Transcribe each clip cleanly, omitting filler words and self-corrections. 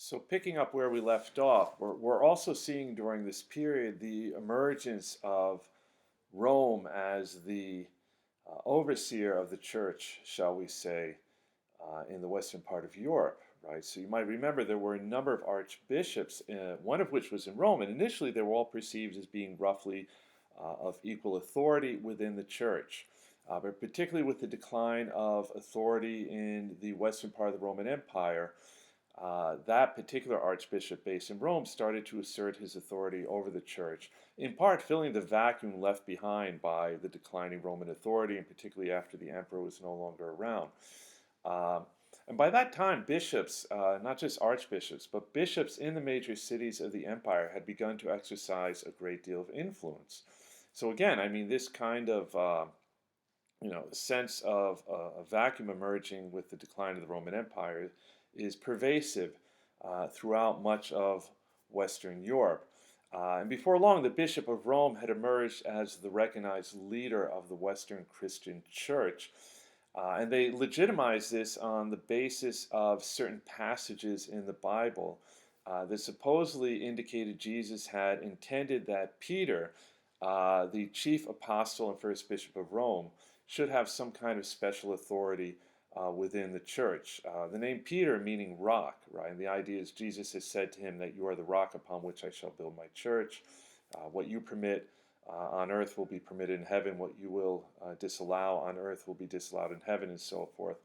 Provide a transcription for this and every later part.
So picking up where we left off, we're also seeing during this period the emergence of Rome as the overseer of the church, shall we say, in the western part of Europe, right? So you might remember there were a number of archbishops, one of which was in Rome, and initially they were all perceived as being roughly of equal authority within the church. But particularly with the decline of authority in the western part of the Roman Empire, that particular archbishop based in Rome started to assert his authority over the church, in part filling the vacuum left behind by the declining Roman authority, and particularly after the emperor was no longer around. Um, and by that time, bishops, not just archbishops, but bishops in the major cities of the empire had begun to exercise a great deal of influence. So again, I mean, this kind of sense of a vacuum emerging with the decline of the Roman Empire is pervasive throughout much of Western Europe. And before long, the Bishop of Rome had emerged as the recognized leader of the Western Christian Church. And they legitimized this on the basis of certain passages in the Bible that supposedly indicated Jesus had intended that Peter, the chief apostle and first bishop of Rome, should have some kind of special authority within the church. The name Peter meaning rock, right? And the idea is Jesus has said to him that you are the rock upon which I shall build my church. What you permit on earth will be permitted in heaven. What you will disallow on earth will be disallowed in heaven, and so forth.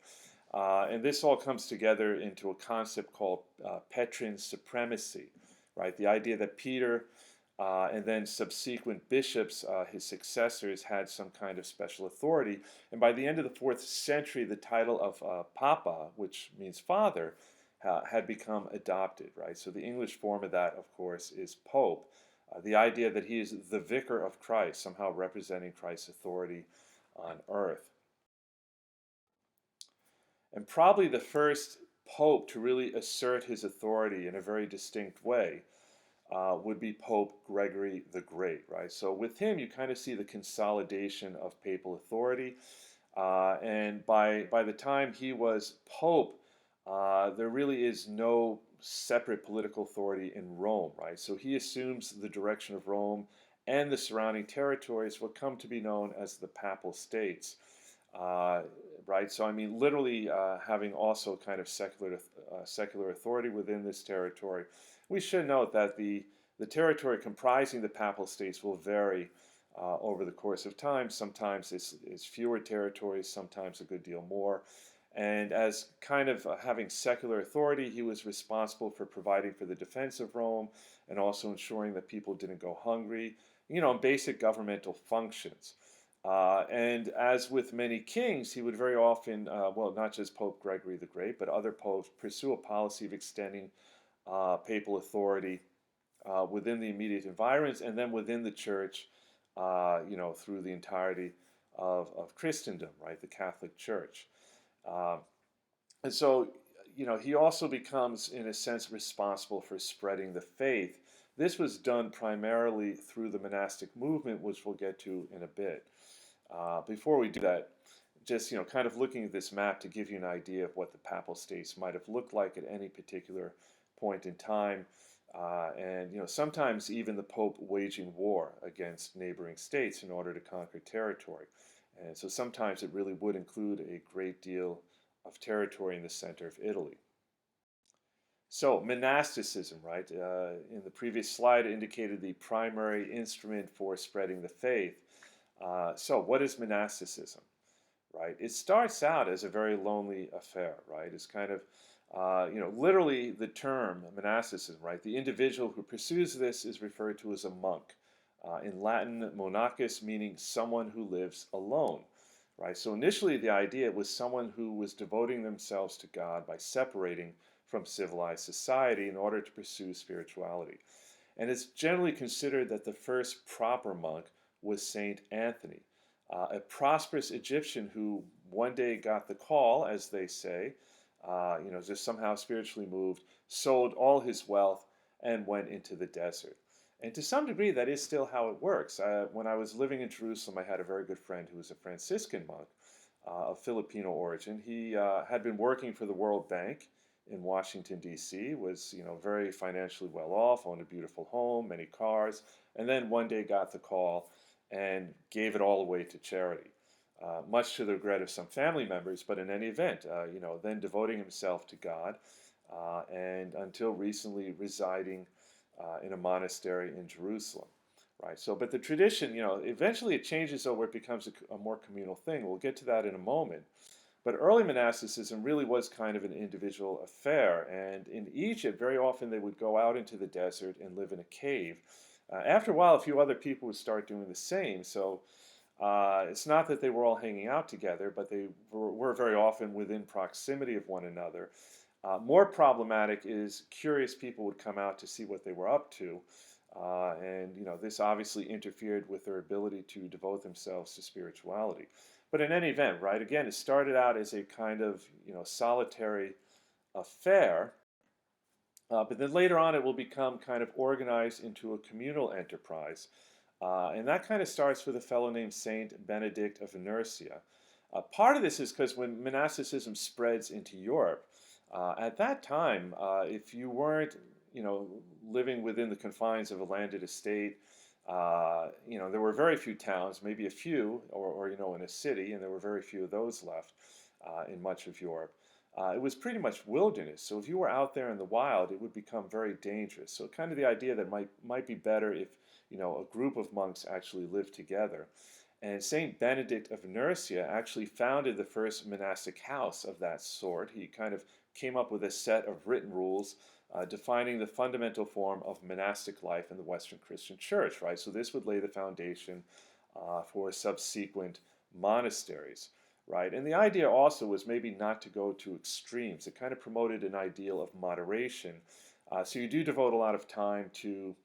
And this all comes together into a concept called Petrine supremacy, right? The idea that Peter and then subsequent bishops, his successors, had some kind of special authority. And by the end of the 4th century, the title of Papa, which means father, had become adopted, right? So the English form of that, of course, is Pope. The idea that he is the Vicar of Christ, somehow representing Christ's authority on earth. And probably the first Pope to really assert his authority in a very distinct way would be Pope Gregory the Great, right? So with him, you kind of see the consolidation of papal authority. And by the time he was Pope, there really is no separate political authority in Rome, right? So he assumes the direction of Rome and the surrounding territories, what come to be known as the Papal States, right? So I mean, literally having also kind of secular authority within this territory. We should note that the territory comprising the Papal States will vary over the course of time. Sometimes it's fewer territories, sometimes a good deal more. And as kind of having secular authority, he was responsible for providing for the defense of Rome and also ensuring that people didn't go hungry, basic governmental functions. And as with many kings, he would very often, not just Pope Gregory the Great, but other popes pursue a policy of extending papal authority within the immediate environs and then within the church, through the entirety of Christendom, right, the Catholic Church. And so, he also becomes, in a sense, responsible for spreading the faith. This was done primarily through the monastic movement, which we'll get to in a bit. Before we do that, just, kind of looking at this map to give you an idea of what the Papal States might have looked like at any particular point in time. And, sometimes even the Pope waging war against neighboring states in order to conquer territory. And so sometimes it really would include a great deal of territory in the center of Italy. So monasticism, right? In the previous slide, indicated the primary instrument for spreading the faith. So what is monasticism, right? It starts out as a very lonely affair, right? It's kind of, literally the term monasticism, right? The individual who pursues this is referred to as a monk. In Latin, monachus meaning someone who lives alone, right? So initially the idea was someone who was devoting themselves to God by separating from civilized society in order to pursue spirituality. And it's generally considered that the first proper monk was Saint Anthony, a prosperous Egyptian who one day got the call, as they say, just somehow spiritually moved, sold all his wealth, and went into the desert. And to some degree, that is still how it works. When I was living in Jerusalem, I had a very good friend who was a Franciscan monk of Filipino origin. He had been working for the World Bank in Washington, D.C., was, very financially well off, owned a beautiful home, many cars, and then one day got the call and gave it all away to charity, much to the regret of some family members, but in any event, then devoting himself to God, and until recently residing in a monastery in Jerusalem. Right. So, but the tradition, eventually it changes over, it becomes a more communal thing. We'll get to that in a moment. But early monasticism really was kind of an individual affair. And in Egypt, very often they would go out into the desert and live in a cave. After a while, a few other people would start doing the same. So it's not that they were all hanging out together, but they were very often within proximity of one another. More problematic is curious people would come out to see what they were up to. And this obviously interfered with their ability to devote themselves to spirituality. But in any event, right, again, it started out as a kind of, solitary affair, but then later on it will become kind of organized into a communal enterprise. And that kind of starts with a fellow named Saint Benedict of Nursia. Part of this is because when monasticism spreads into Europe, at that time, if you weren't, living within the confines of a landed estate, there were very few towns, maybe a few, or in a city, and there were very few of those left in much of Europe. It was pretty much wilderness. So if you were out there in the wild, it would become very dangerous. So kind of the idea that might be better if, a group of monks actually lived together. And Saint Benedict of Nursia actually founded the first monastic house of that sort. He kind of came up with a set of written rules defining the fundamental form of monastic life in the Western Christian Church, right? So this would lay the foundation for subsequent monasteries, right? And the idea also was maybe not to go to extremes. It kind of promoted an ideal of moderation. So you do devote a lot of time to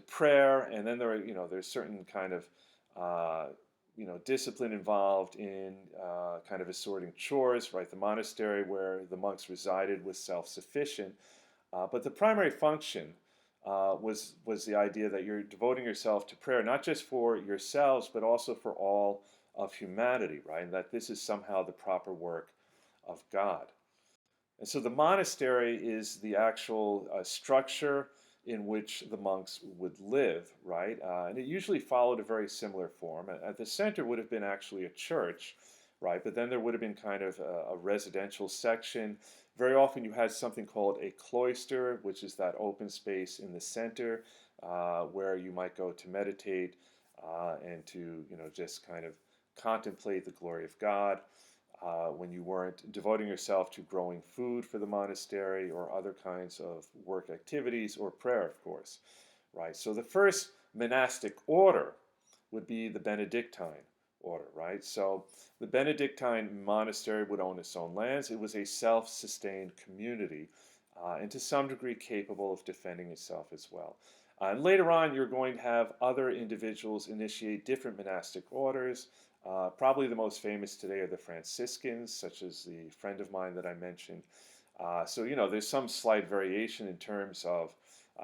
prayer, and then there's certain kind of discipline involved in kind of assorting chores, right? The monastery where the monks resided was self-sufficient, but the primary function was the idea that you're devoting yourself to prayer, not just for yourselves, but also for all of humanity, right? And that this is somehow the proper work of God. And so the monastery is the actual structure in which the monks would live, right? And it usually followed a very similar form. At the center would have been actually a church, right? But then there would have been kind of a residential section. Very often you had something called a cloister, which is that open space in the center where you might go to meditate and to, just kind of contemplate the glory of God. When you weren't devoting yourself to growing food for the monastery or other kinds of work activities or prayer, of course, right? So the first monastic order would be the Benedictine order, right? So the Benedictine monastery would own its own lands. It was a self-sustained community and to some degree capable of defending itself as well. And later on, you're going to have other individuals initiate different monastic orders. Probably the most famous today are the Franciscans, such as the friend of mine that I mentioned. So, there's some slight variation in terms of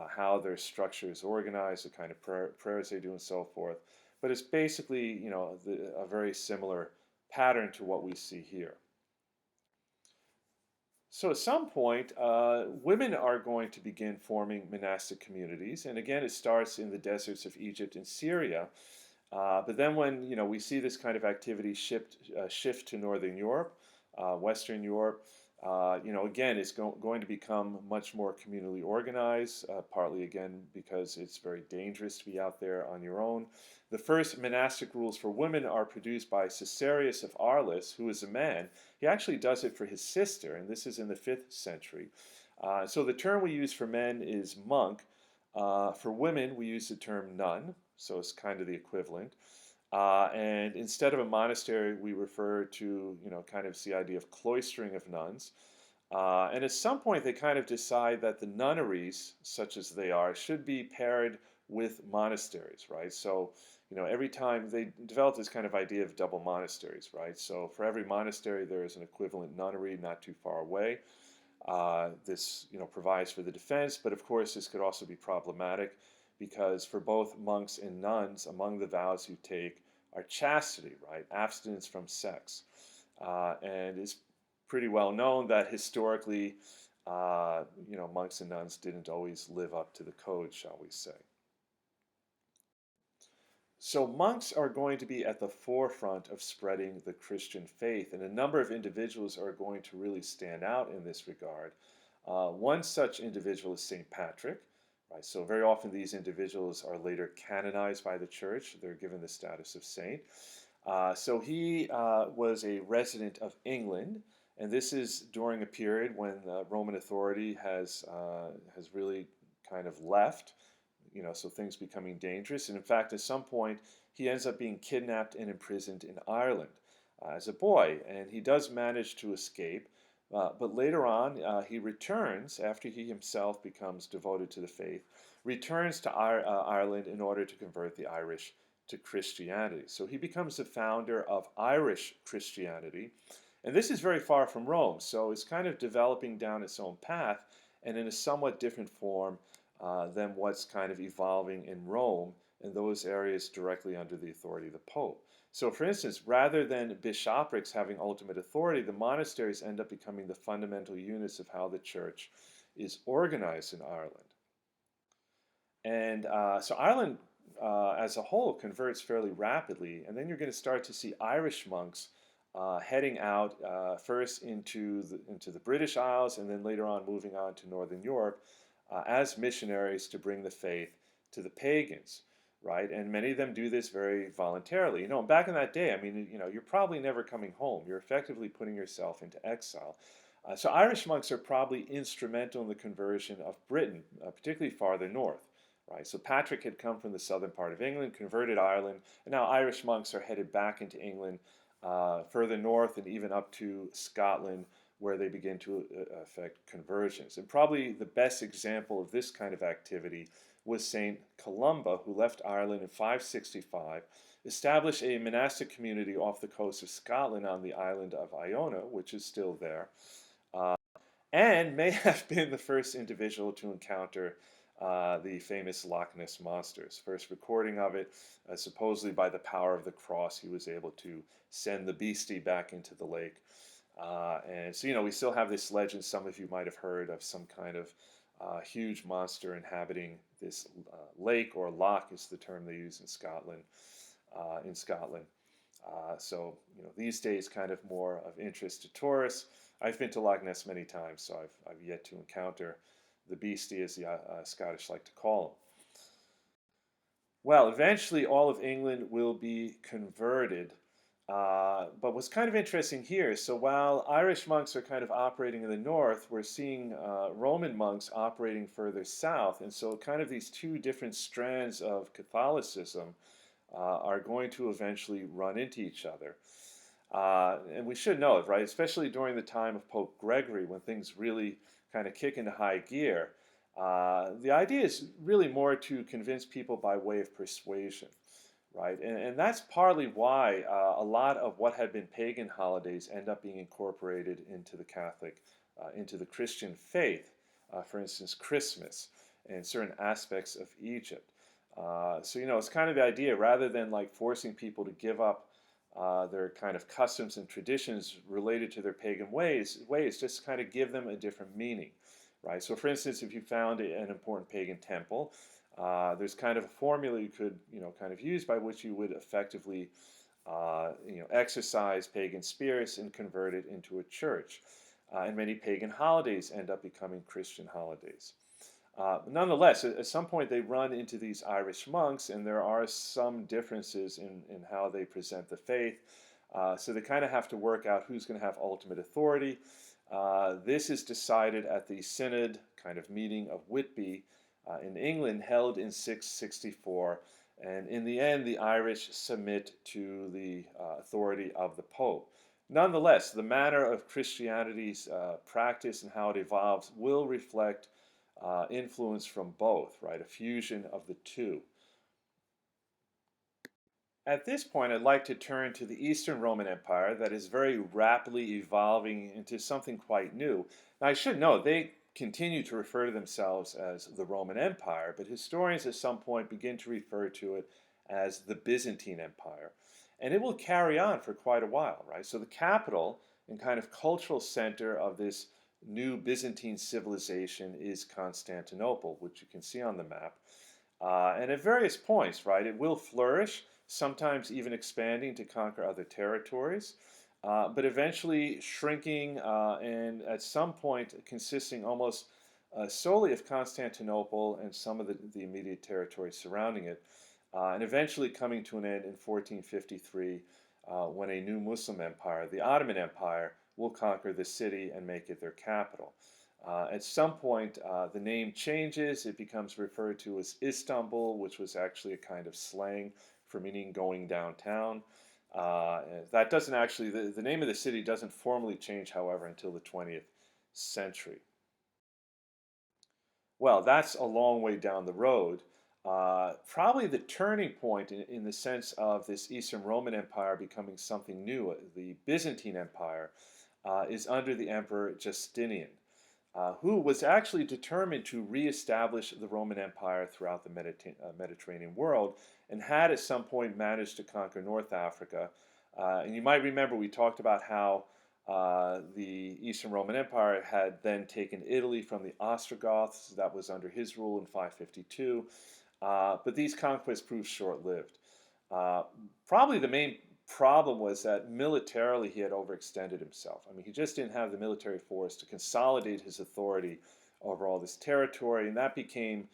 how their structure is organized, the kind of prayers they do, and so forth. But it's basically, a very similar pattern to what we see here. So at some point, women are going to begin forming monastic communities. And again, it starts in the deserts of Egypt and Syria. But then when we see this kind of activity shift to Northern Europe, Western Europe, again, it's going to become much more communally organized, partly again because it's very dangerous to be out there on your own. The first monastic rules for women are produced by Caesarius of Arles, who is a man. He actually does it for his sister, and this is in the 5th century. So the term we use for men is monk. For women, we use the term nun, so it's kind of the equivalent. And instead of a monastery, we refer to, kind of the idea of cloistering of nuns. And at some point, they kind of decide that the nunneries, such as they are, should be paired with monasteries, right? So, every time they developed this kind of idea of double monasteries, right? So for every monastery, there is an equivalent nunnery not too far away. This, provides for the defense, but of course, this could also be problematic because for both monks and nuns, among the vows you take are chastity, right? Abstinence from sex. And it's pretty well known that historically, monks and nuns didn't always live up to the code, shall we say. So monks are going to be at the forefront of spreading the Christian faith, and a number of individuals are going to really stand out in this regard. One such individual is St. Patrick. Right? So very often these individuals are later canonized by the church. They're given the status of saint. So he was a resident of England, and this is during a period when Roman authority has really kind of left. So things becoming dangerous. And in fact, at some point, he ends up being kidnapped and imprisoned in Ireland as a boy, and he does manage to escape. But later on, he returns, after he himself becomes devoted to the faith, returns to Ireland in order to convert the Irish to Christianity. So he becomes the founder of Irish Christianity. And this is very far from Rome, so it's kind of developing down its own path and in a somewhat different form than what's kind of evolving in Rome and those areas directly under the authority of the Pope. So for instance, rather than bishoprics having ultimate authority, the monasteries end up becoming the fundamental units of how the church is organized in Ireland. And so Ireland as a whole converts fairly rapidly, and then you're going to start to see Irish monks heading out first into the British Isles and then later on moving on to Northern Europe as missionaries to bring the faith to the pagans, right? And many of them do this very voluntarily. Back in that day, you're probably never coming home. You're effectively putting yourself into exile. So Irish monks are probably instrumental in the conversion of Britain, particularly farther north, right? So Patrick had come from the southern part of England, converted Ireland, and now Irish monks are headed back into England, further north and even up to Scotland, where they begin to effect conversions. And probably the best example of this kind of activity was St. Columba, who left Ireland in 565, established a monastic community off the coast of Scotland on the island of Iona, which is still there, and may have been the first individual to encounter the famous Loch Ness monsters. First recording of it, supposedly by the power of the cross, he was able to send the beastie back into the lake. And so, we still have this legend, some of you might have heard, of some kind of huge monster inhabiting this lake, or loch is the term they use in Scotland. So, these days kind of more of interest to tourists. I've been to Loch Ness many times, so I've yet to encounter the beastie, as the Scottish like to call him. Well, eventually all of England will be converted. But what's kind of interesting here, so while Irish monks are kind of operating in the north, we're seeing Roman monks operating further south. And so kind of these two different strands of Catholicism are going to eventually run into each other. And we should know it, right? Especially during the time of Pope Gregory, when things really kind of kick into high gear. The idea is really more to convince people by way of persuasion. Right, and that's partly why a lot of what had been pagan holidays end up being incorporated into the into the Christian faith. For instance, Christmas and certain aspects of Egypt. So it's kind of the idea, rather than like forcing people to give up their kind of customs and traditions related to their pagan ways, just kind of give them a different meaning. Right. So, for instance, if you found an important pagan temple, there's kind of a formula you could, kind of use by which you would effectively, exercise pagan spirits and convert it into a church. And many pagan holidays end up becoming Christian holidays. Nonetheless, at some point they run into these Irish monks, and there are some differences in how they present the faith. So they kind of have to work out who's going to have ultimate authority. This is decided at the Synod kind of meeting of Whitby in England, held in 664, and in the end the Irish submit to the authority of the Pope. Nonetheless, the manner of Christianity's practice and how it evolves will reflect influence from both, right? A fusion of the two. At this point, I'd like to turn to the Eastern Roman Empire that is very rapidly evolving into something quite new. Now, I should note, they continue to refer to themselves as the Roman Empire, but historians at some point begin to refer to it as the Byzantine Empire. And it will carry on for quite a while, right? So the capital and kind of cultural center of this new Byzantine civilization is Constantinople, which you can see on the map. And at various points, right, it will flourish, sometimes even expanding to conquer other territories, but eventually shrinking and at some point consisting almost solely of Constantinople and some of the immediate territory surrounding it, and eventually coming to an end in 1453 when a new Muslim empire, the Ottoman Empire, will conquer the city and make it their capital. At some point, the name changes. It becomes referred to as Istanbul, which was actually a kind of slang for meaning going downtown. That doesn't actually, the name of the city doesn't formally change, however, until the 20th century. Well, that's a long way down the road. Probably the turning point in the sense of this Eastern Roman Empire becoming something new, the Byzantine Empire, is under the Emperor Justinian, who was actually determined to reestablish the Roman Empire throughout the Mediterranean world and had at some point managed to conquer North Africa. And you might remember we talked about how the Eastern Roman Empire had then taken Italy from the Ostrogoths. That was under his rule in 552. But these conquests proved short-lived. Probably the main problem was that militarily he had overextended himself. I mean, he just didn't have the military force to consolidate his authority over all this territory, and that became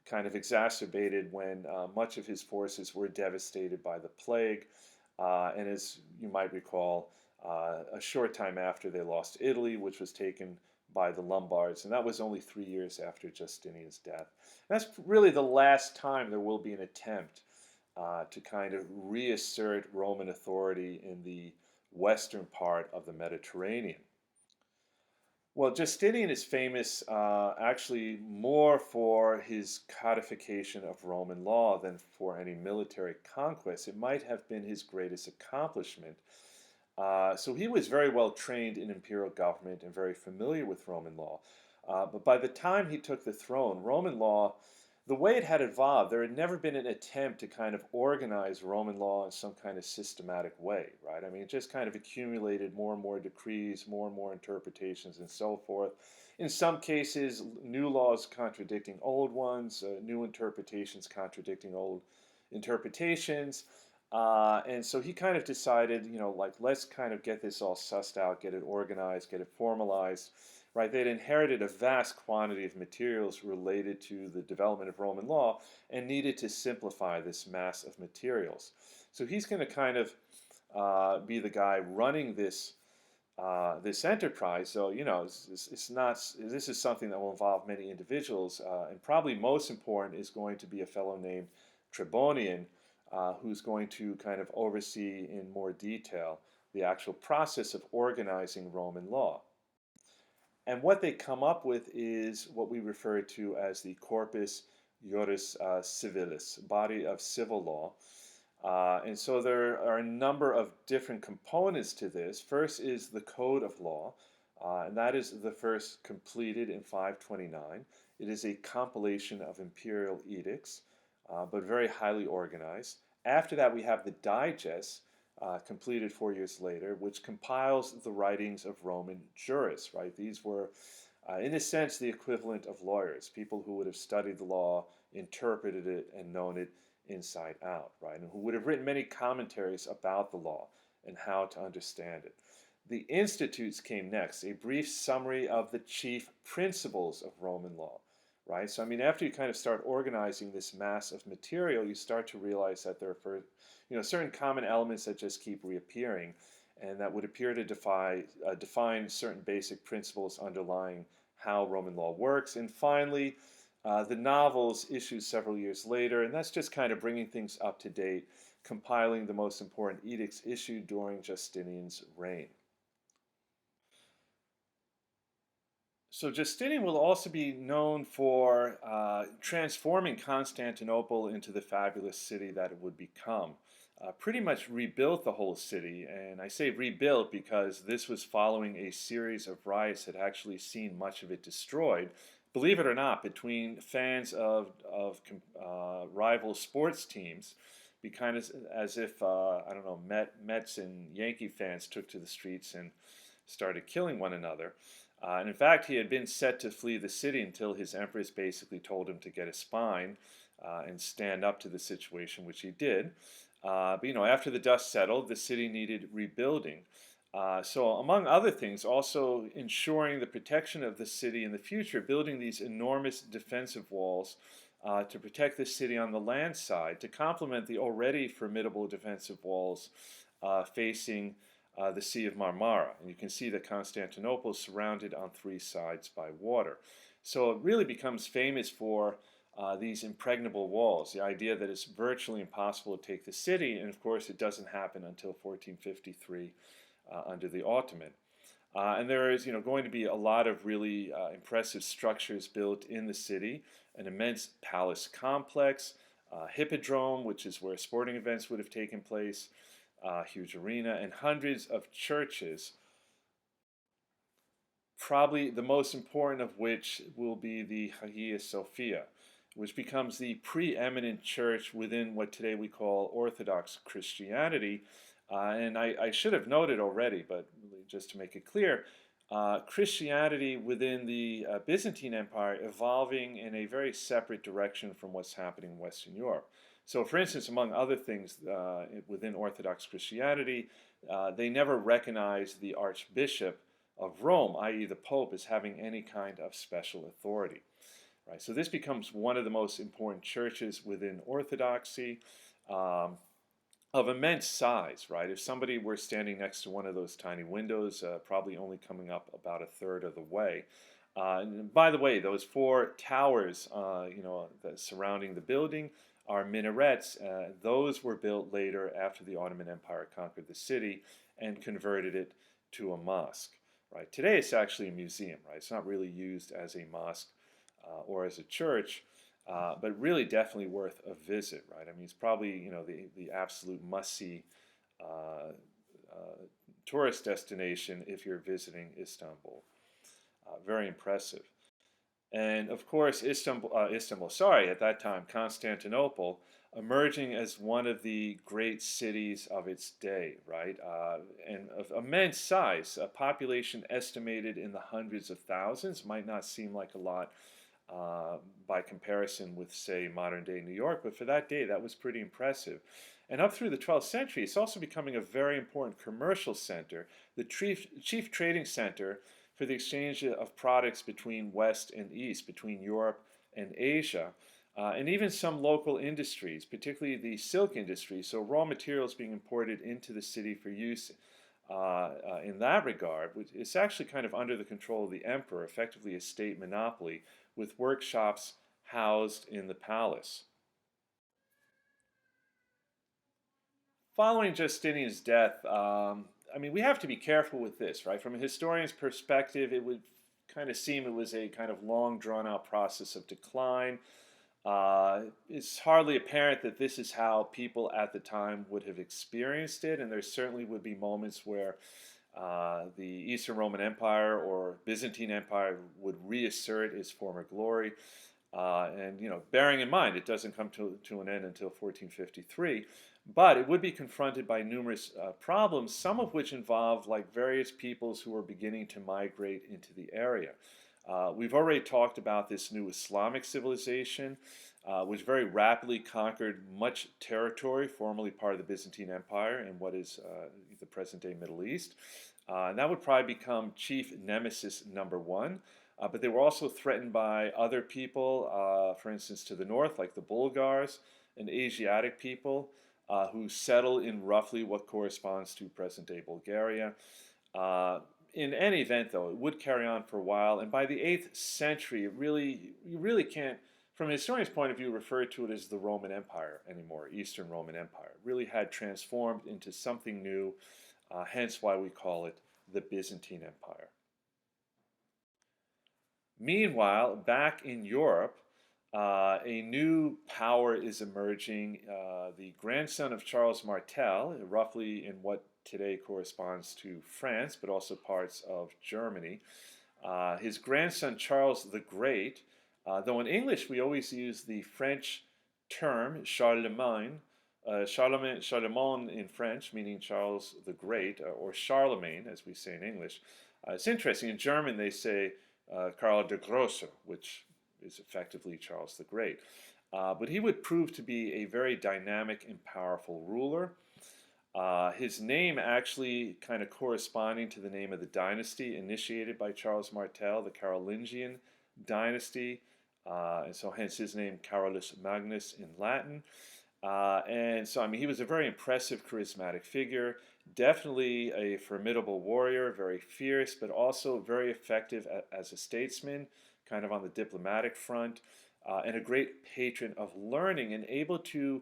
kind of exacerbated when much of his forces were devastated by the plague. And as you might recall, a short time after they lost Italy, which was taken by the Lombards, and that was only 3 years after Justinian's death. And that's really the last time there will be an attempt to kind of reassert Roman authority in the western part of the Mediterranean. Well, Justinian is famous actually more for his codification of Roman law than for any military conquest. It might have been his greatest accomplishment. So he was very well trained in imperial government and very familiar with Roman law. But by the time he took the throne, Roman law, the way it had evolved, there had never been an attempt to kind of organize Roman law in some kind of systematic way, right? I mean, it just kind of accumulated more and more decrees, more and more interpretations, and so forth. In some cases, new laws contradicting old ones, new interpretations contradicting old interpretations. And so he kind of decided, like, let's kind of get this all sussed out, get it organized, get it formalized, right? They'd inherited a vast quantity of materials related to the development of Roman law and needed to simplify this mass of materials. So he's going to kind of be the guy running this this enterprise. So it's not. This is something that will involve many individuals, and probably most important is going to be a fellow named Tribonian, who's going to kind of oversee in more detail the actual process of organizing Roman law. And what they come up with is what we refer to as the Corpus Juris Civilis, body of civil law. And so there are a number of different components to this. First is the Code of Law, and that is the first completed in 529. It is a compilation of imperial edicts, but very highly organized. After that, we have the Digest, completed 4 years later, which compiles the writings of Roman jurists, right? These were, in a sense, the equivalent of lawyers, people who would have studied the law, interpreted it, and known it inside out, right? And who would have written many commentaries about the law and how to understand it. The Institutes came next, a brief summary of the chief principles of Roman law, right? So, I mean, after you kind of start organizing this mass of material, you start to realize that there are certain common elements that just keep reappearing and that would appear to define certain basic principles underlying how Roman law works. And finally, the novels issued several years later, and that's just kind of bringing things up to date, compiling the most important edicts issued during Justinian's reign. So Justinian will also be known for transforming Constantinople into the fabulous city that it would become. Pretty much rebuilt the whole city, and I say rebuilt because this was following a series of riots that actually seen much of it destroyed. Believe it or not, between fans of rival sports teams, be kind of as if I don't know, Mets and Yankee fans took to the streets and started killing one another. And in fact, he had been set to flee the city until his empress basically told him to get a spine and stand up to the situation, which he did. But after the dust settled, the city needed rebuilding. So among other things, also ensuring the protection of the city in the future, building these enormous defensive walls to protect the city on the land side, to complement the already formidable defensive walls facing the Sea of Marmara. And you can see that Constantinople is surrounded on three sides by water. So it really becomes famous for these impregnable walls, the idea that it's virtually impossible to take the city, and of course it doesn't happen until 1453 under the Ottoman. And there is going to be a lot of really impressive structures built in the city, an immense palace complex, hippodrome, which is where sporting events would have taken place, huge arena, and hundreds of churches, probably the most important of which will be the Hagia Sophia, which becomes the preeminent church within what today we call Orthodox Christianity. And I should have noted already, but just to make it clear, Christianity within the Byzantine Empire evolving in a very separate direction from what's happening in Western Europe. So for instance, among other things within Orthodox Christianity, they never recognized the Archbishop of Rome, i.e. the Pope, as having any kind of special authority. Right? So this becomes one of the most important churches within Orthodoxy. Of immense size, right? If somebody were standing next to one of those tiny windows, probably only coming up about a third of the way. And by the way, those four towers, that surrounding the building are minarets. Those were built later after the Ottoman Empire conquered the city and converted it to a mosque, right? Today it's actually a museum, right? It's not really used as a mosque or as a church. But really definitely worth a visit, right? I mean, it's probably, the absolute must-see tourist destination if you're visiting Istanbul. Very impressive. And of course, at that time, Constantinople, emerging as one of the great cities of its day, right? And of immense size, a population estimated in the hundreds of thousands, might not seem like a lot by comparison with, say, modern-day New York, but for that day, that was pretty impressive. And up through the 12th century, it's also becoming a very important commercial center, the chief trading center for the exchange of products between West and East, between Europe and Asia, and even some local industries, particularly the silk industry, so raw materials being imported into the city for use in that regard. It's actually kind of under the control of the emperor, effectively a state monopoly, with workshops housed in the palace. Following Justinian's death, we have to be careful with this, right? From a historian's perspective, it would kind of seem it was a kind of long, drawn-out process of decline. It's hardly apparent that this is how people at the time would have experienced it, and there certainly would be moments where the Eastern Roman Empire or Byzantine Empire would reassert its former glory. And bearing in mind, it doesn't come to an end until 1453, but it would be confronted by numerous problems, some of which involve various peoples who were beginning to migrate into the area. We've already talked about this new Islamic civilization, which very rapidly conquered much territory, formerly part of the Byzantine Empire and what is the present-day Middle East. And that would probably become chief nemesis number one. But they were also threatened by other people, for instance, to the north, like the Bulgars, an Asiatic people who settle in roughly what corresponds to present-day Bulgaria. In any event, though, it would carry on for a while, and by the 8th century, you really can't, from a historian's point of view, refer to it as the Roman Empire anymore, Eastern Roman Empire. It really had transformed into something new, hence why we call it the Byzantine Empire. Meanwhile, back in Europe, a new power is emerging. The grandson of Charles Martel, roughly in what today corresponds to France, but also parts of Germany. His grandson Charles the Great, though in English we always use the French term Charlemagne, Charlemagne in French, meaning Charles the Great, or Charlemagne, as we say in English. It's interesting. In German, they say Karl der Grosse, which is effectively Charles the Great. But he would prove to be a very dynamic and powerful ruler. His name actually kind of corresponding to the name of the dynasty initiated by Charles Martel, the Carolingian dynasty, and so hence his name Carolus Magnus in Latin. And so, I mean, he was a very impressive, charismatic figure, definitely a formidable warrior, very fierce, but also very effective as a statesman, kind of on the diplomatic front, and a great patron of learning, and able to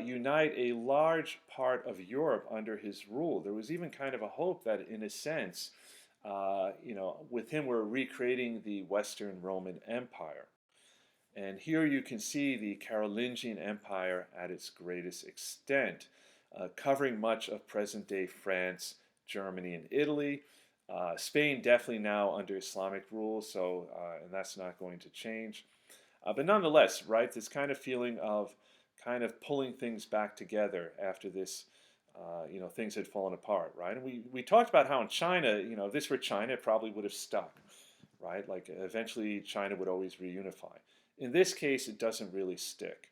unite a large part of Europe under his rule. There was even kind of a hope that, in a sense, with him, we're recreating the Western Roman Empire. And here you can see the Carolingian Empire at its greatest extent, covering much of present-day France, Germany, and Italy. Spain definitely now under Islamic rule, so and that's not going to change. But nonetheless, right, this kind of feeling of kind of pulling things back together after this, things had fallen apart, right? And we talked about how in China, if this were China, it probably would have stuck, right? Like eventually China would always reunify. In this case, it doesn't really stick.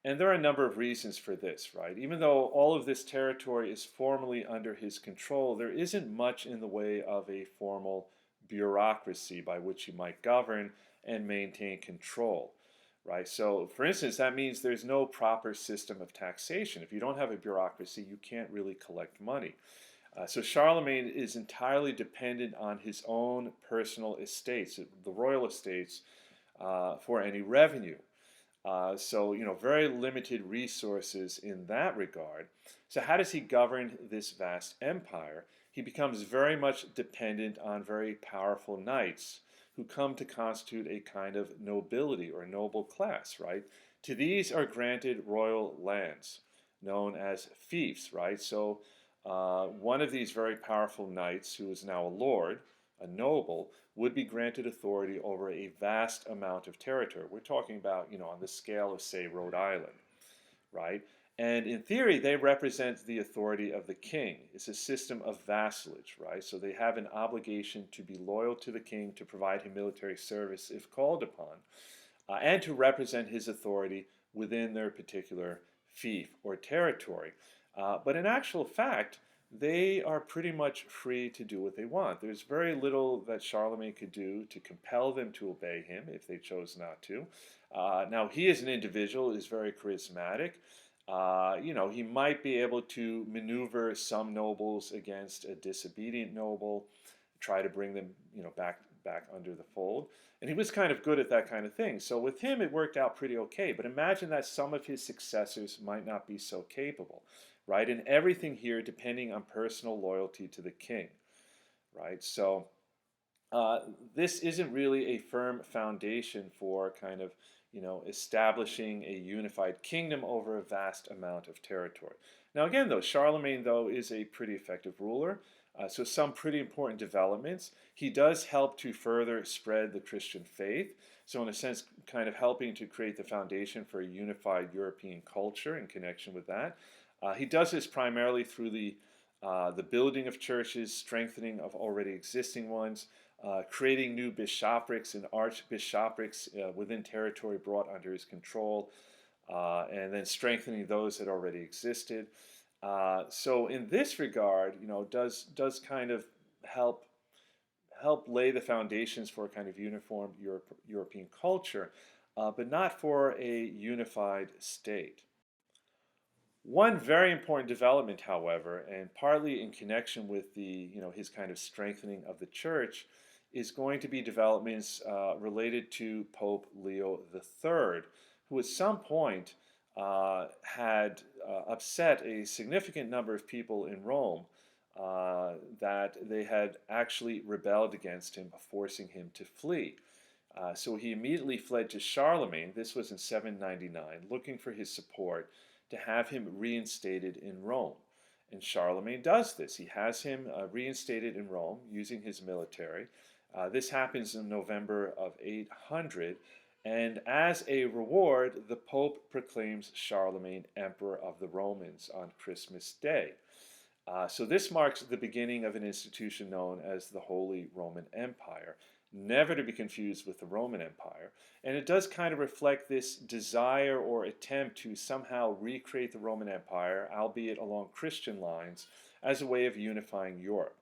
And there are a number of reasons for this, right? Even though all of this territory is formally under his control, there isn't much in the way of a formal bureaucracy by which he might govern and maintain control, right? So, for instance, that means there's no proper system of taxation. If you don't have a bureaucracy, you can't really collect money. So Charlemagne is entirely dependent on his own personal estates, the royal estates, for any revenue. So, very limited resources in that regard. So how does he govern this vast empire? He becomes very much dependent on very powerful knights who come to constitute a kind of nobility or noble class, right? To these are granted royal lands, known as fiefs, right? So one of these very powerful knights, who is now a lord, a noble, would be granted authority over a vast amount of territory. We're talking about, on the scale of, say, Rhode Island, right? And in theory, they represent the authority of the king. It's a system of vassalage, right? So they have an obligation to be loyal to the king, to provide him military service if called upon, and to represent his authority within their particular fief or territory. But in actual fact, they are pretty much free to do what they want. There's very little that Charlemagne could do to compel them to obey him if they chose not to. Now, he as an individual is very charismatic. He might be able to maneuver some nobles against a disobedient noble, try to bring them, back under the fold. And he was kind of good at that kind of thing. So with him, it worked out pretty okay. But imagine that some of his successors might not be so capable, right? And everything here depending on personal loyalty to the king, right? So this isn't really a firm foundation for kind of, establishing a unified kingdom over a vast amount of territory. Now again, though, Charlemagne, though, is a pretty effective ruler. So some pretty important developments. He does help to further spread the Christian faith. So in a sense, kind of helping to create the foundation for a unified European culture in connection with that. He does this primarily through the building of churches, strengthening of already existing ones, creating new bishoprics and archbishoprics within territory brought under his control, and then strengthening those that already existed. So in this regard, does kind of help lay the foundations for a kind of uniform European culture, but not for a unified state. One very important development, however, and partly in connection with the, his kind of strengthening of the church, is going to be developments related to Pope Leo III, who at some point had upset a significant number of people in Rome, that they had actually rebelled against him, forcing him to flee. So he immediately fled to Charlemagne. This was in 799, looking for his support to have him reinstated in Rome. And Charlemagne does this. He has him reinstated in Rome using his military. This happens in November of 800, And as a reward, the Pope proclaims Charlemagne Emperor of the Romans on Christmas Day. So this marks the beginning of an institution known as the Holy Roman Empire, never to be confused with the Roman Empire. And it does kind of reflect this desire or attempt to somehow recreate the Roman Empire, albeit along Christian lines, as a way of unifying Europe.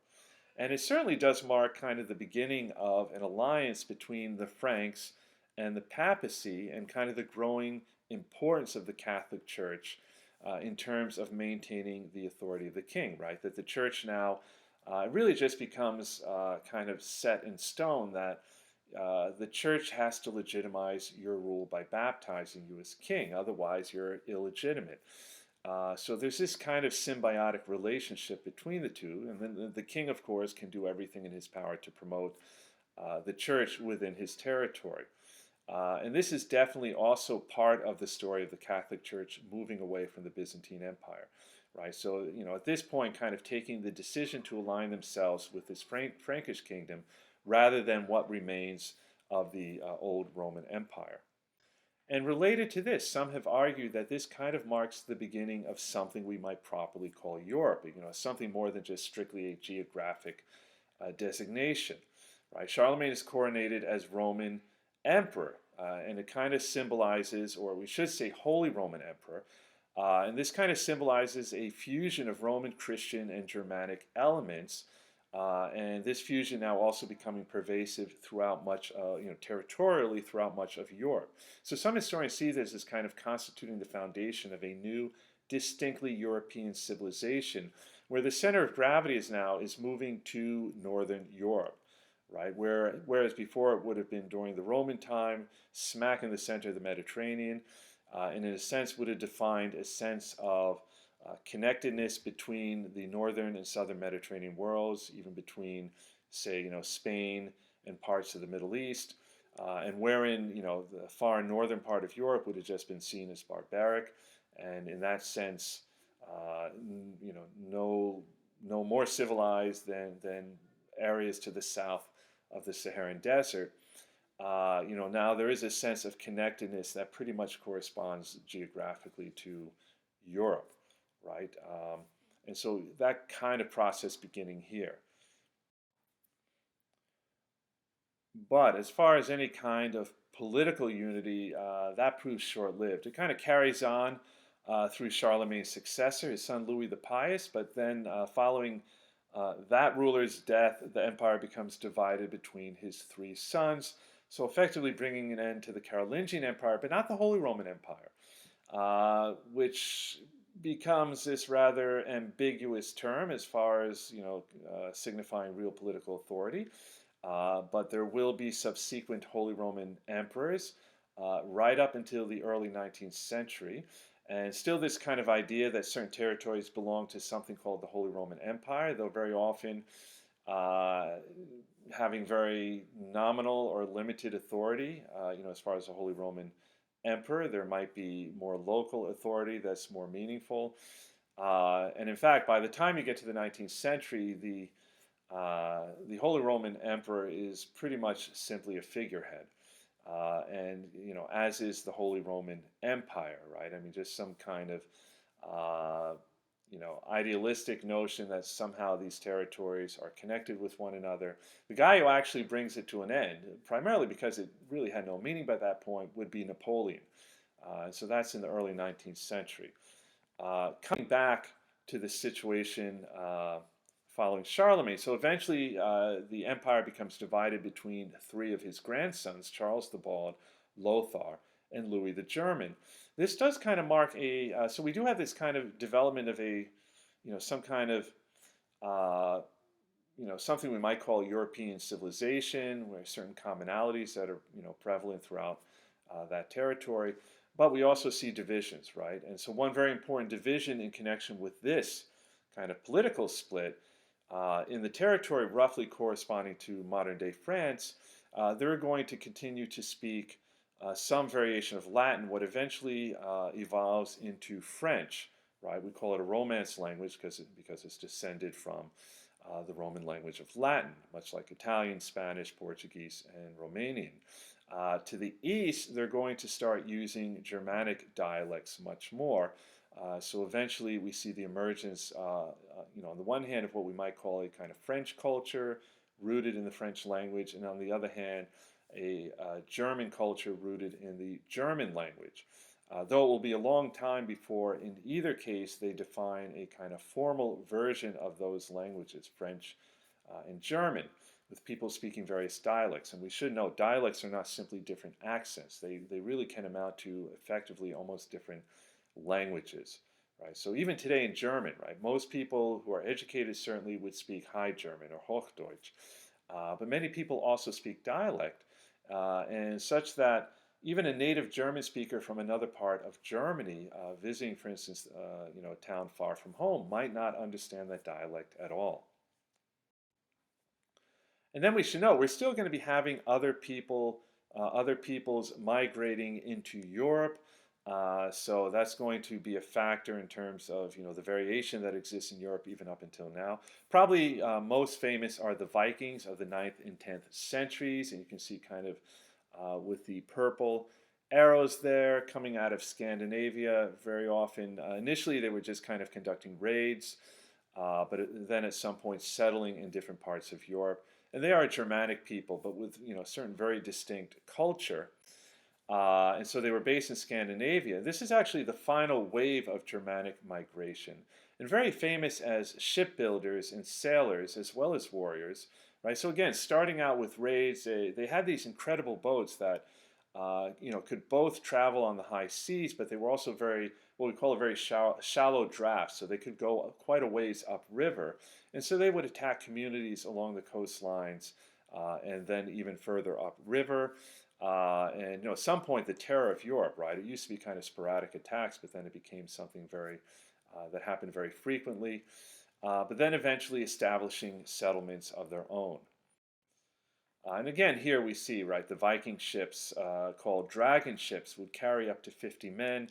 And it certainly does mark kind of the beginning of an alliance between the Franks and the papacy, and kind of the growing importance of the Catholic Church in terms of maintaining the authority of the king, right? That the church now really just becomes kind of set in stone that the church has to legitimize your rule by baptizing you as king, otherwise you're illegitimate. So there's this kind of symbiotic relationship between the two, and then the king, of course, can do everything in his power to promote the church within his territory. And this is definitely also part of the story of the Catholic Church moving away from the Byzantine Empire, right? So, at this point, kind of taking the decision to align themselves with this Frankish kingdom rather than what remains of the old Roman Empire. And related to this, some have argued that this kind of marks the beginning of something we might properly call Europe, something more than just strictly a geographic designation, right? Charlemagne is coronated as Roman Emperor, and it kind of symbolizes, or we should say Holy Roman Emperor, and this kind of symbolizes a fusion of Roman, Christian, and Germanic elements, and this fusion now also becoming pervasive throughout much, territorially throughout much of Europe. So some historians see this as kind of constituting the foundation of a new, distinctly European civilization, where the center of gravity is moving to Northern Europe, right? Whereas before it would have been during the Roman time, smack in the center of the Mediterranean, and in a sense would have defined a sense of connectedness between the northern and southern Mediterranean worlds, even between, say, Spain and parts of the Middle East, and wherein, the far northern part of Europe would have just been seen as barbaric, and in that sense, no more civilized than areas to the south of the Saharan Desert. Now there is a sense of connectedness that pretty much corresponds geographically to Europe, right? And so that kind of process beginning here. But as far as any kind of political unity, that proves short-lived. It kind of carries on through Charlemagne's successor, his son Louis the Pious, but then following that ruler's death, the empire becomes divided between his three sons, so effectively bringing an end to the Carolingian Empire, but not the Holy Roman Empire, which becomes this rather ambiguous term as far as signifying real political authority. But there will be subsequent Holy Roman emperors right up until the early 19th century. And still this kind of idea that certain territories belong to something called the Holy Roman Empire, though very often having very nominal or limited authority, as far as the Holy Roman Emperor. There might be more local authority that's more meaningful. And in fact, by the time you get to the 19th century, the Holy Roman Emperor is pretty much simply a figurehead. And, as is the Holy Roman Empire, right? I mean, just some kind of, idealistic notion that somehow these territories are connected with one another. The guy who actually brings it to an end, primarily because it really had no meaning by that point, would be Napoleon. So that's in the early 19th century. Coming back to the situation following Charlemagne. So eventually the empire becomes divided between three of his grandsons, Charles the Bald, Lothar, and Louis the German. This does kind of mark so we do have this kind of development of some kind of, something we might call European civilization, where certain commonalities that are, prevalent throughout that territory. But we also see divisions, right? And so one very important division in connection with this kind of political split in the territory roughly corresponding to modern-day France, they're going to continue to speak some variation of Latin, what eventually evolves into French, right? We call it a Romance language because it's descended from the Roman language of Latin, much like Italian, Spanish, Portuguese, and Romanian. To the east, they're going to start using Germanic dialects much more. So eventually we see the emergence, on the one hand of what we might call a kind of French culture rooted in the French language, and on the other hand, a German culture rooted in the German language. Though it will be a long time before, in either case, they define a kind of formal version of those languages, French and German, with people speaking various dialects. And we should know dialects are not simply different accents. They really can amount to effectively almost different languages. Right? So even today in German, right, most people who are educated certainly would speak High German or Hochdeutsch. But many people also speak dialect, and such that even a native German speaker from another part of Germany, visiting, for instance, a town far from home, might not understand that dialect at all. And then we should know we're still going to be having other peoples migrating into Europe. So that's going to be a factor in terms of the variation that exists in Europe even up until now. Probably most famous are the Vikings of the 9th and 10th centuries, and you can see kind of with the purple arrows there coming out of Scandinavia. Very often, initially they were just kind of conducting raids, but then at some point settling in different parts of Europe. And they are a Germanic people, but with certain very distinct culture. And so they were based in Scandinavia. This is actually the final wave of Germanic migration, and very famous as shipbuilders and sailors as well as warriors. Right. So again, starting out with raids, they had these incredible boats that could both travel on the high seas, but they were also what we call a very shallow draft. So they could go quite a ways upriver, and so they would attack communities along the coastlines, and then even further upriver. And at some point, the terror of Europe, right? It used to be kind of sporadic attacks, but then it became something that happened very frequently. But then eventually establishing settlements of their own. And again, here we see, right, the Viking ships called dragon ships would carry up to 50 men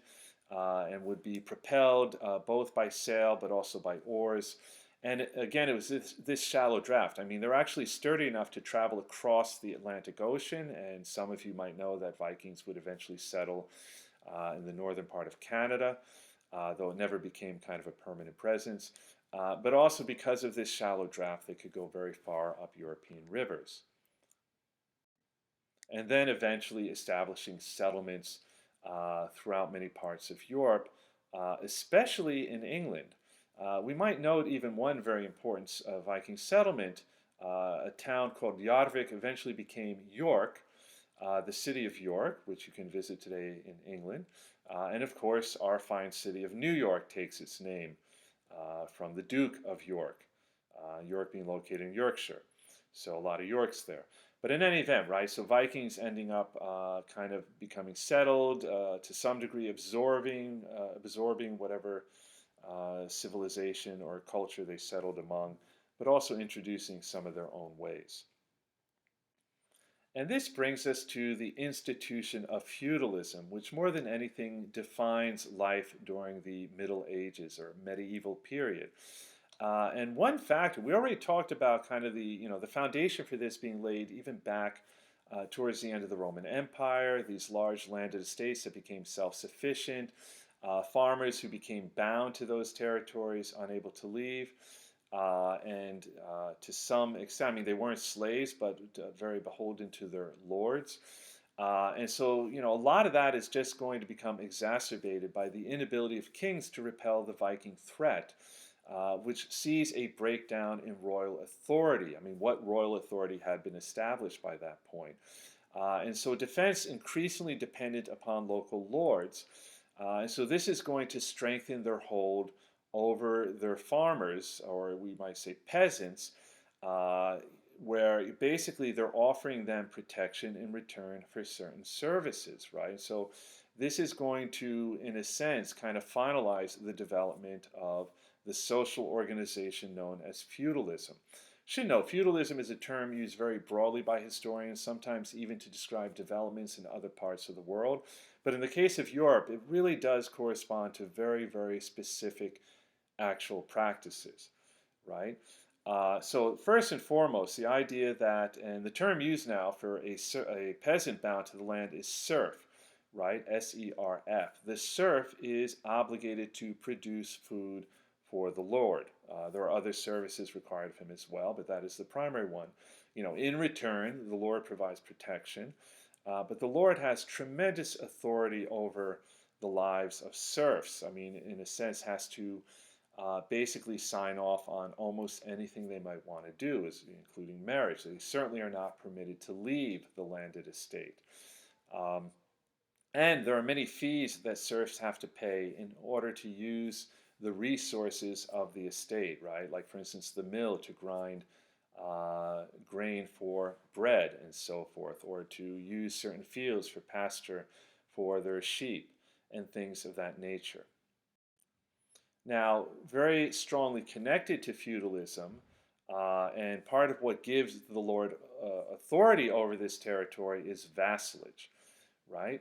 and would be propelled both by sail but also by oars. And again, it was this shallow draft. I mean, they're actually sturdy enough to travel across the Atlantic Ocean, and some of you might know that Vikings would eventually settle in the northern part of Canada, though it never became kind of a permanent presence. But also because of this shallow draft, they could go very far up European rivers. And then eventually establishing settlements throughout many parts of Europe, especially in England. We might note even one very important Viking settlement. A town called Yarvik eventually became York, the city of York, which you can visit today in England. And of course, our fine city of New York takes its name from the Duke of York, York being located in Yorkshire. So a lot of Yorks there. But in any event, right, so Vikings ending up kind of becoming settled, to some degree absorbing whatever civilization or culture they settled among, but also introducing some of their own ways. And this brings us to the institution of feudalism, which more than anything defines life during the Middle Ages or medieval period. And one factor, we already talked about kind of the foundation for this being laid even back towards the end of the Roman Empire, these large landed estates that became self-sufficient, farmers who became bound to those territories, unable to leave, and to some extent, I mean, they weren't slaves, but very beholden to their lords. And so, a lot of that is just going to become exacerbated by the inability of kings to repel the Viking threat, which sees a breakdown in royal authority. I mean, what royal authority had been established by that point? And so defense increasingly dependent upon local lords. And so this is going to strengthen their hold over their farmers, or we might say peasants, where basically they're offering them protection in return for certain services, right? So this is going to, in a sense, kind of finalize the development of the social organization known as feudalism. Should know, feudalism is a term used very broadly by historians, sometimes even to describe developments in other parts of the world. But in the case of Europe, it really does correspond to very, very specific actual practices, right? So first and foremost, the idea that, and the term used now for a peasant bound to the land is serf, right? S-E-R-F. The serf is obligated to produce food for the Lord. There are other services required of him as well, but that is the primary one. In return, the Lord provides protection, but the Lord has tremendous authority over the lives of serfs. I mean, in a sense, has to basically sign off on almost anything they might want to do, including marriage. They certainly are not permitted to leave the landed estate. Um, and there are many fees that serfs have to pay in order to use the resources of the estate, right? Like, for instance, the mill to grind grain for bread and so forth, or to use certain fields for pasture for their sheep and things of that nature. Now, very strongly connected to feudalism, and part of what gives the Lord authority over this territory is vassalage, right?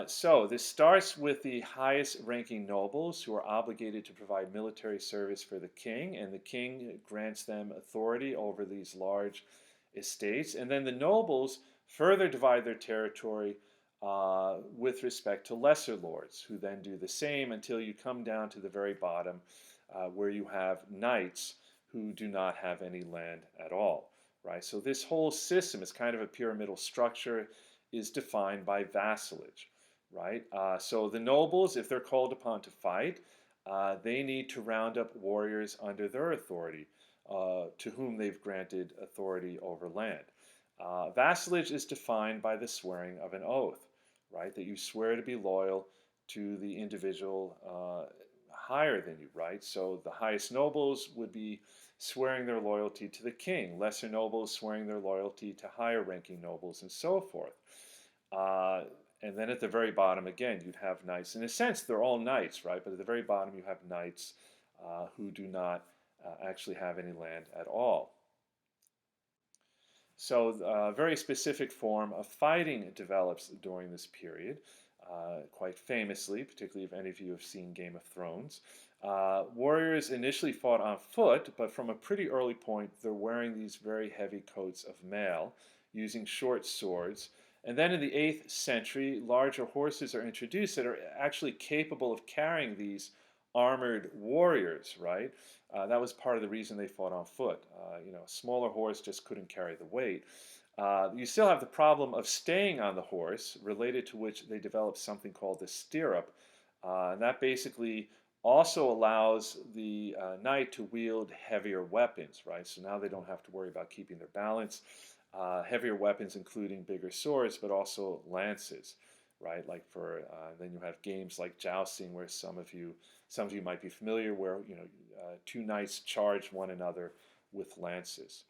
So this starts with the highest ranking nobles who are obligated to provide military service for the king, and the king grants them authority over these large estates. And then the nobles further divide their territory with respect to lesser lords, who then do the same until you come down to the very bottom, where you have knights who do not have any land at all, right? So this whole system is kind of a pyramidal structure, is defined by vassalage, right? So the nobles, if they're called upon to fight, they need to round up warriors under their authority, to whom they've granted authority over land. Vassalage is defined by the swearing of an oath, right? That you swear to be loyal to the individual higher than you, right? So the highest nobles would be swearing their loyalty to the king, lesser nobles swearing their loyalty to higher ranking nobles, and so forth. And then at the very bottom, again, you'd have knights. In a sense, they're all knights, right? But at the very bottom, you have knights who do not actually have any land at all. So a very specific form of fighting develops during this period, quite famously, particularly if any of you have seen Game of Thrones. Warriors initially fought on foot, but from a pretty early point, they're wearing these very heavy coats of mail, using short swords. And then in the 8th century, larger horses are introduced that are actually capable of carrying these armored warriors, right? That was part of the reason they fought on foot. A smaller horse just couldn't carry the weight. You still have the problem of staying on the horse, related to which they developed something called the stirrup. And that basically also allows the knight to wield heavier weapons, right? So now they don't have to worry about keeping their balance. Heavier weapons including bigger swords, but also lances, right? Like then you have games like jousting, where some of you might be familiar, where two knights charge one another with lances.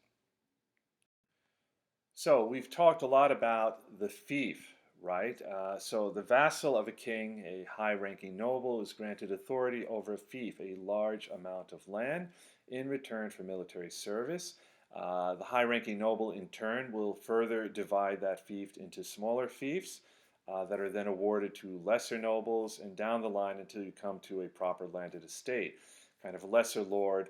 So we've talked a lot about the fief, right? So the vassal of a king, a high-ranking noble, is granted authority over a fief, a large amount of land, in return for military service. The high-ranking noble, in turn, will further divide that fief into smaller fiefs that are then awarded to lesser nobles, and down the line until you come to a proper landed estate, kind of a lesser lord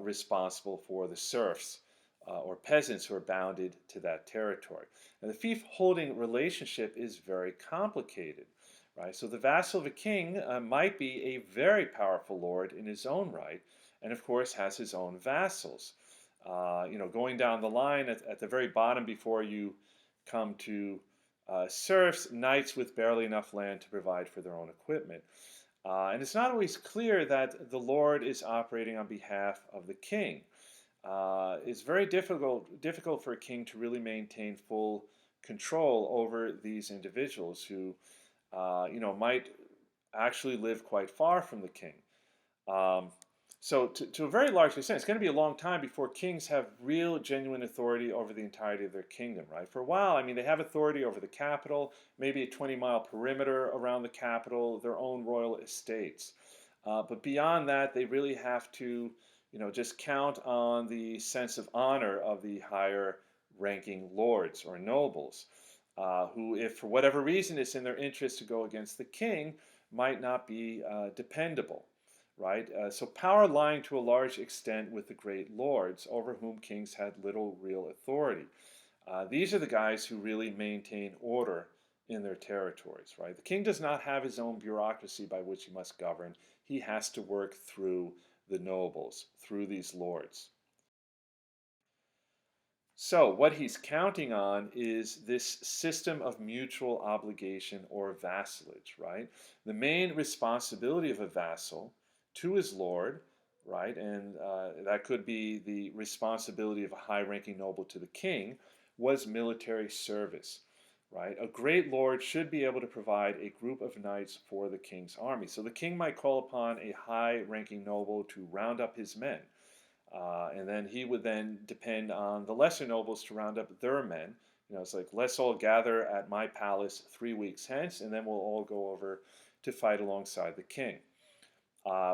responsible for the serfs or peasants who are bounded to that territory. And the fief-holding relationship is very complicated, right? So the vassal of a king might be a very powerful lord in his own right, and of course has his own vassals. Going down the line at the very bottom, before you come to serfs, knights with barely enough land to provide for their own equipment. And it's not always clear that the lord is operating on behalf of the king. It's very difficult for a king to really maintain full control over these individuals who, might actually live quite far from the king. So to a very large extent, it's going to be a long time before kings have real, genuine authority over the entirety of their kingdom, right? For a while, I mean, they have authority over the capital, maybe a 20-mile perimeter around the capital, their own royal estates. But beyond that, they really have to, just count on the sense of honor of the higher ranking lords or nobles, who, if for whatever reason it's in their interest to go against the king, might not be dependable. right? So power lying to a large extent with the great lords, over whom kings had little real authority. These are the guys who really maintain order in their territories, right? The king does not have his own bureaucracy by which he must govern. He has to work through the nobles, through these lords. So, what he's counting on is this system of mutual obligation or vassalage, right? The main responsibility of a vassal to his lord, right, and that could be the responsibility of a high ranking noble to the king, was military service, right? A great lord should be able to provide a group of knights for the king's army. So, the king might call upon a high ranking noble to round up his men. And then he would then depend on the lesser nobles to round up their men. It's like, let's all gather at my palace 3 weeks hence, and then we'll all go over to fight alongside the king.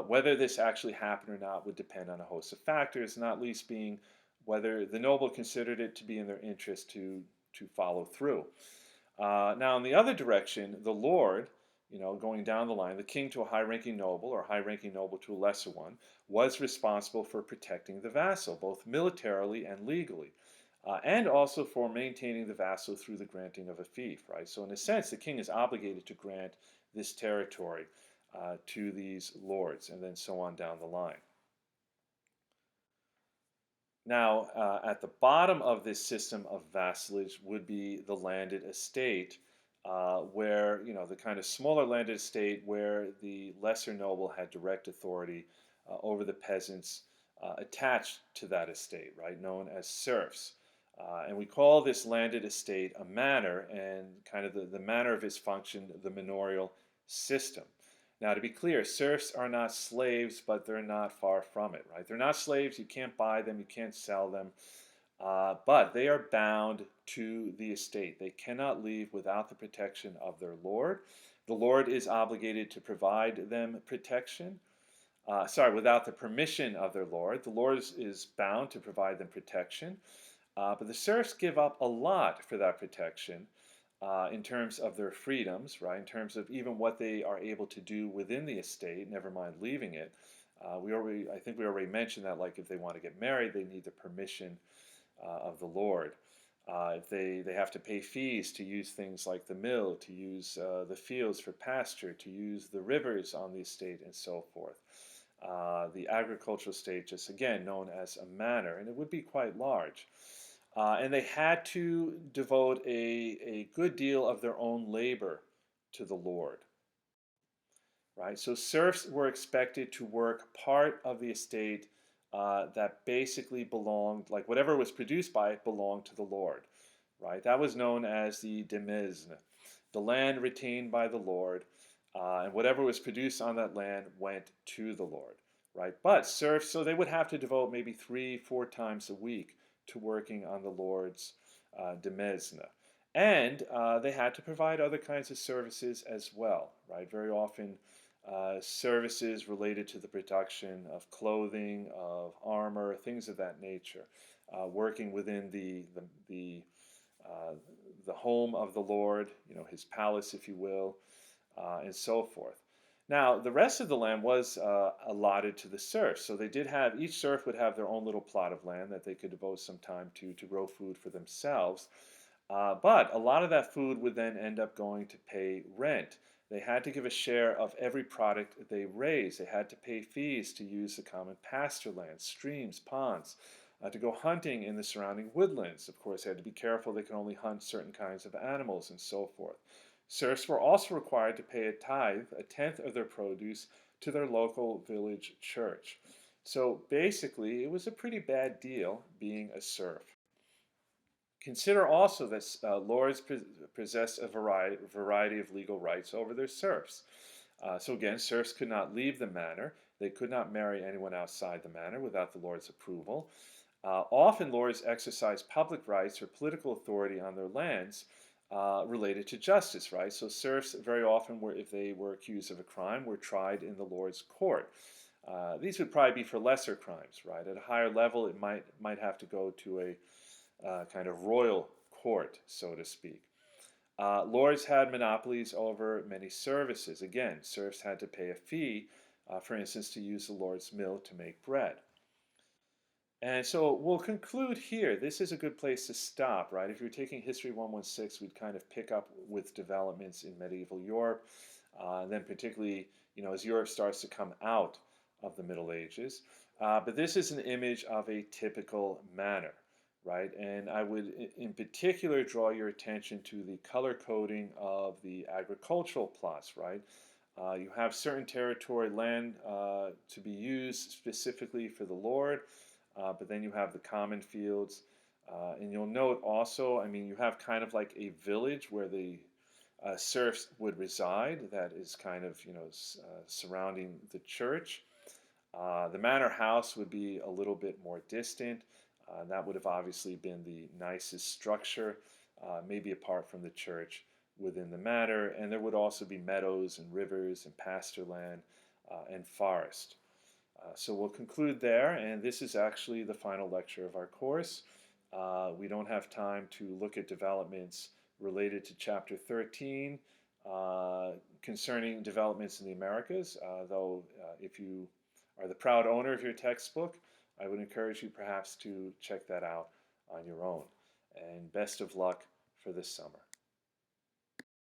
Whether this actually happened or not would depend on a host of factors, not least being whether the noble considered it to be in their interest to follow through. Now, in the other direction, the lord, going down the line, the king to a high-ranking noble or high-ranking noble to a lesser one, was responsible for protecting the vassal, both militarily and legally, and also for maintaining the vassal through the granting of a fief, right? So in a sense, the king is obligated to grant this territory to these lords, and then so on down the line. Now, at the bottom of this system of vassalage would be the landed estate, where, the kind of smaller landed estate where the lesser noble had direct authority over the peasants attached to that estate, right, known as serfs. And we call this landed estate a manor, and kind of the manner of its function, the manorial system. Now, to be clear, serfs are not slaves, but they're not far from it, right? They're not slaves. You can't buy them. You can't sell them. But they are bound to the estate. They cannot leave without the protection of their lord. The lord is obligated to provide them protection. Without the permission of their lord. The lord is bound to provide them protection. But the serfs give up a lot for that protection. In terms of their freedoms, right? In terms of even what they are able to do within the estate, never mind leaving it. I think we already mentioned that, like if they want to get married, they need the permission of the Lord. If they have to pay fees to use things like the mill, to use the fields for pasture, to use the rivers on the estate, and so forth. The agricultural estate, just again known as a manor, and it would be quite large. And they had to devote a good deal of their own labor to the Lord. Right? So serfs were expected to work part of the estate that basically belonged, like whatever was produced by it, belonged to the Lord. Right? That was known as the demesne, the land retained by the Lord, and whatever was produced on that land went to the Lord. Right? But serfs, so they would have to devote maybe 3-4 times a week to working on the Lord's demesne. And they had to provide other kinds of services as well, right? Very often services related to the production of clothing, of armor, things of that nature, working within the home of the Lord, his palace, if you will, and so forth. Now, the rest of the land was allotted to the serfs. So they did have, each serf would have their own little plot of land that they could devote some time to grow food for themselves. But a lot of that food would then end up going to pay rent. They had to give a share of every product they raised. They had to pay fees to use the common pasture lands, streams, ponds, to go hunting in the surrounding woodlands. Of course, they had to be careful. They could only hunt certain kinds of animals and so forth. Serfs were also required to pay a tithe, a tenth of their produce, to their local village church. So basically, it was a pretty bad deal being a serf. Consider also that lords possessed a variety of legal rights over their serfs. So again, serfs could not leave the manor. They could not marry anyone outside the manor without the lord's approval. Often lords exercised public rights or political authority on their lands related to justice, right? So serfs very often, if they were accused of a crime, were tried in the lord's court. These would probably be for lesser crimes, right? At a higher level, it might have to go to a kind of royal court, so to speak. Lords had monopolies over many services. Again, serfs had to pay a fee for instance, to use the Lord's mill to make bread. And so we'll conclude here. This is a good place to stop, right? If you're taking History 116, we'd kind of pick up with developments in medieval Europe, and then particularly, as Europe starts to come out of the Middle Ages. But this is an image of a typical manor, right? And I would, in particular, draw your attention to the color coding of the agricultural plots, right? You have certain territory land to be used specifically for the Lord. But then you have the common fields. And you'll note also, you have kind of like a village where the serfs would reside that is kind of, surrounding the church. The manor house would be a little bit more distant. That would have obviously been the nicest structure, maybe apart from the church within the manor. And there would also be meadows and rivers and pasture land and forest. So we'll conclude there, and this is actually the final lecture of our course. We don't have time to look at developments related to Chapter 13 concerning developments in the Americas, though if you are the proud owner of your textbook, I would encourage you perhaps to check that out on your own. And best of luck for this summer.